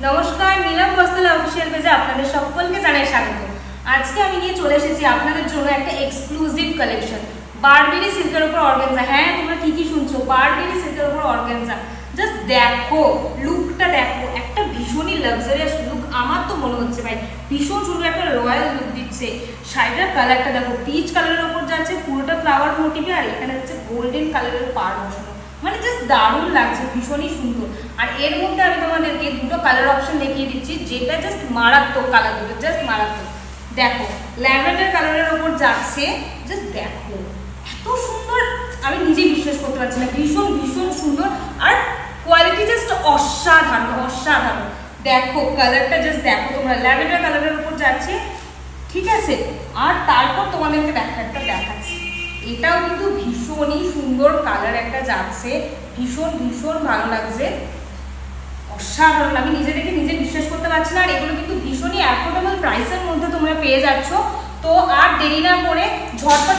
নমস্কার, নীলাম বস্ত্রালয় অফিসিয়াল পেজে আপনাদের সকলকে জানাই স্বাগত। আজকে আমি নিয়ে চলে এসেছি আপনাদের জন্য একটা এক্সক্লুসিভ কালেকশন, বারবেরি সিল্কের উপর অর্গানজা। হ্যাঁ, তোমরা ঠিকই শুনছো, বারবেরি সিল্কের উপর অর্গানজা। জাস্ট দেখো লুকটা, দেখো একটা ভীষণই লাক্সারিয়াস লুক। আমার তো মনে হচ্ছে ভাই ভীষণ সুন্দর একটা রয়্যাল লুক দিচ্ছে। শাড়িটার কালারটা দেখো, পিচ কালারের উপর যাচ্ছে পুরোটা ফ্লাওয়ার মোটিভে, আর এখানে হচ্ছে গোল্ডেন কালারের পাড় বসানো, মানে জাস্ট দারুণ লাগছে, ভীষণই সুন্দর। আর এর মধ্যে আমি তোমাদেরকে দুটো কালার অপশন দেখিয়ে দিচ্ছি, যেটা জাস্ট মারাত্মক কালার, দুটো জাস্ট মারাত্মক। দেখো ল্যাভেন্ডার কালারের ওপর যাচ্ছে, জাস্ট দেখো এত সুন্দর, আমি নিজে বিশ্বাস করতে পারছি না, ভীষণ ভীষণ সুন্দর। আর কোয়ালিটি জাস্ট অসাধারণ অসাধারণ। দেখো কালারটা জাস্ট দেখো, তোমরা ল্যাভেন্ডার কালারের উপর যাচ্ছে, ঠিক আছে। আর তারপর তোমাদেরকে একটা দেখাচ্ছি, এটাও কিন্তু ভীষণই সুন্দর কালার একটা যাচ্ছে, ভীষণ ভীষণ ভালো লাগছে, অসাধারণ। আমি নিজে দেখে নিজে বিশ্বাস করতে পারছি না। আর এগুলো কিন্তু ভীষণই অ্যাফোর্ডেবল প্রাইসের মধ্যে তোমরা পেয়ে যাচ্ছ। তো আর দেরি না করে ঝটপট